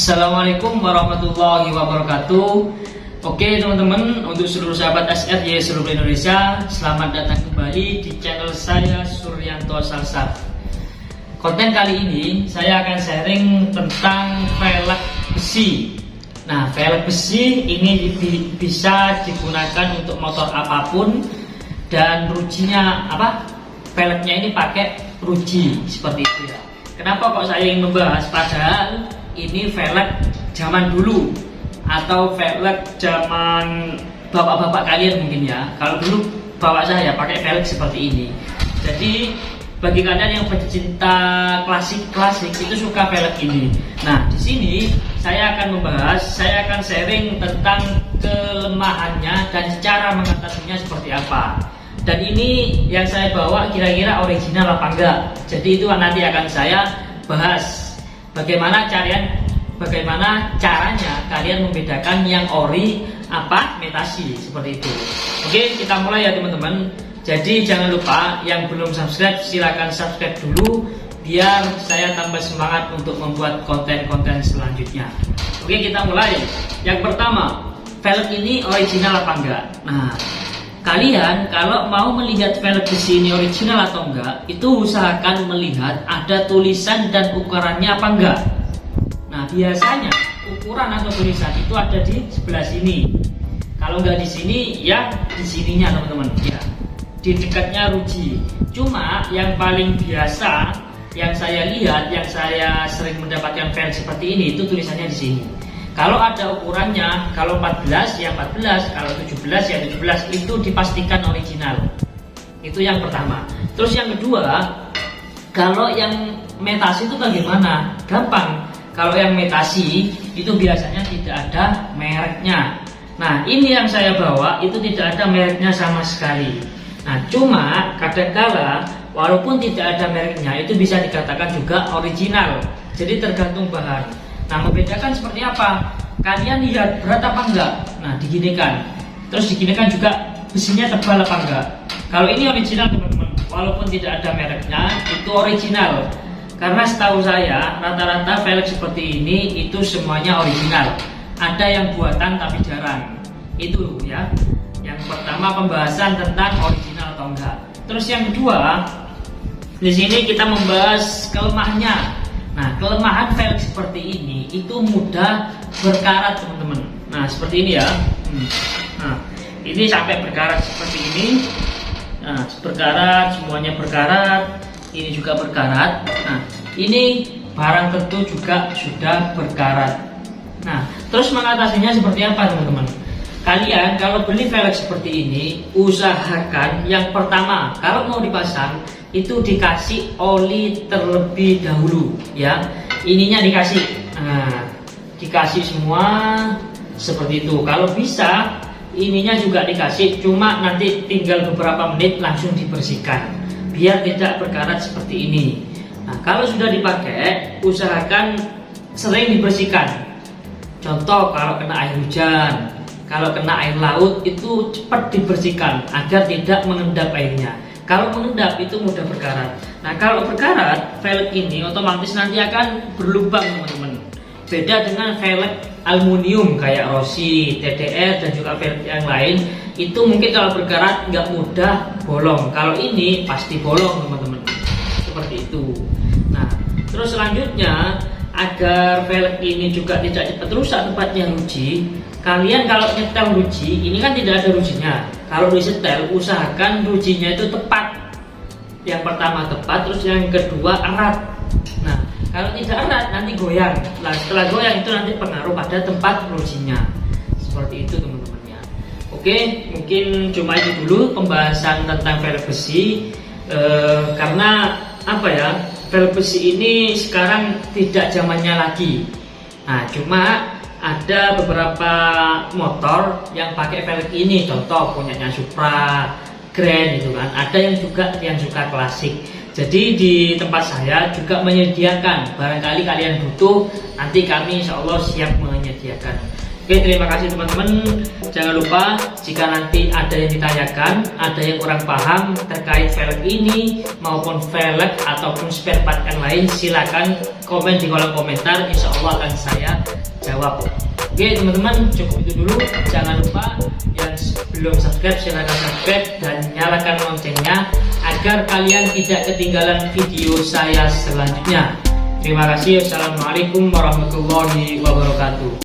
Assalamualaikum warahmatullahi wabarakatuh. Oke teman-teman, untuk seluruh sahabat SRY seluruh Indonesia, selamat datang kembali di channel saya Suryanto Salsaf. Konten kali ini saya akan sharing tentang velg besi. Nah, velg besi ini bisa digunakan untuk motor apapun, dan rujinya apa? Velgnya ini pakai ruji seperti itu ya. Kenapa kok saya ingin membahas? Padahal ini velg zaman dulu atau velg zaman bapak-bapak kalian mungkin ya. Kalau dulu bapak saya pakai velg seperti ini. Jadi bagi kalian yang pecinta klasik itu suka velg ini. Nah, di sini saya akan membahas, saya akan sharing tentang kelemahannya dan cara mengatasinya seperti apa. Dan ini yang saya bawa kira-kira original apa enggak. Jadi itu nanti akan saya bahas. Bagaimana caranya kalian membedakan yang ori apa metasi seperti itu. Oke, kita mulai ya teman-teman. Jadi jangan lupa yang belum subscribe silahkan subscribe dulu biar saya tambah semangat untuk membuat konten-konten selanjutnya. Oke, kita mulai. Yang pertama, velg ini original apa enggak? Nah, kalian kalau mau melihat velg besi ini original atau enggak, itu usahakan melihat ada tulisan dan ukurannya apa enggak. Nah, biasanya ukuran atau tulisan itu ada di sebelah sini. Kalau enggak di sini, ya di sininya teman-teman. Ya, di dekatnya ruji. Cuma yang paling biasa yang saya lihat, yang saya sering mendapatkan velg seperti ini, itu tulisannya di sini. Kalau ada ukurannya, kalau 14 ya 14, kalau 17 ya 17, itu dipastikan original. Itu yang pertama. Terus yang kedua, kalau yang metasi itu bagaimana? Gampang. Kalau yang metasi itu biasanya tidak ada mereknya. Nah, ini yang saya bawa itu tidak ada mereknya sama sekali. Nah, cuma kadangkala walaupun tidak ada mereknya itu bisa dikatakan juga original. Jadi tergantung bahan. Nah, membedakan seperti apa? Kalian lihat berat apa enggak? Nah, diginikan. Terus diginikan juga besinya tebal apa enggak? Kalau ini original teman-teman, walaupun tidak ada mereknya, itu original. Karena setahu saya, rata-rata velg seperti ini itu semuanya original. Ada yang buatan tapi jarang. Itu ya. Yang pertama pembahasan tentang original atau enggak. Terus yang kedua, di sini kita membahas kelemahannya. Nah, kelemahan velg seperti ini itu mudah berkarat teman-teman. Nah, seperti ini ya. Nah, ini sampai berkarat seperti ini. Nah, berkarat, semuanya berkarat. Ini juga berkarat. Nah, ini barang tentu juga sudah berkarat. Nah, terus mengatasinya seperti apa teman-teman? Kalian kalau beli velg seperti ini, usahakan yang pertama kalau mau dipasang itu dikasih oli terlebih dahulu ya. Ininya dikasih. Nah, dikasih semua seperti itu. Kalau bisa ininya juga dikasih, cuma nanti tinggal beberapa menit langsung dibersihkan biar tidak berkarat seperti ini. Nah, kalau sudah dipakai usahakan sering dibersihkan. Contoh kalau kena air hujan, kalau kena air laut itu cepat dibersihkan agar tidak mengendap airnya. Kalau mengendap itu mudah berkarat. Nah, kalau berkarat, velg ini otomatis nanti akan berlubang teman-teman. Beda dengan velg aluminium kayak Rossi, TDR dan juga velg yang lain, itu mungkin kalau berkarat nggak mudah bolong. Kalau ini pasti bolong teman-teman. Seperti itu. Nah, terus selanjutnya agar velg ini juga tidak cepat rusak tempatnya ruji, kalian kalau nyetel ruji ini kan tidak ada rujinya. Kalau disetel usahakan rujinya itu tepat. Yang pertama tepat, terus yang kedua erat. Nah, kalau tidak erat nanti goyang. Nah, setelah goyang itu nanti pengaruh pada tempat rujinya. Seperti itu teman-teman ya. Oke, mungkin cuma itu dulu pembahasan tentang velg besi. Karena apa ya, velg besi ini sekarang tidak zamannya lagi. Nah, cuma ada beberapa motor yang pakai velg ini, contoh punyanya Supra, Grand gitu kan. Ada yang juga yang suka klasik. Jadi di tempat saya juga menyediakan, barangkali kalian butuh, nanti kami insya Allah siap menyediakan. Oke, terima kasih teman-teman. Jangan lupa jika nanti ada yang ditanyakan, ada yang kurang paham terkait velg ini maupun velg ataupun spare part yang lain, silakan komen di kolom komentar, insya Allah akan saya jawab. Oke teman-teman, cukup itu dulu. Jangan lupa yang belum subscribe silahkan subscribe dan nyalakan loncengnya agar kalian tidak ketinggalan video saya selanjutnya. Terima kasih. Assalamualaikum warahmatullahi wabarakatuh.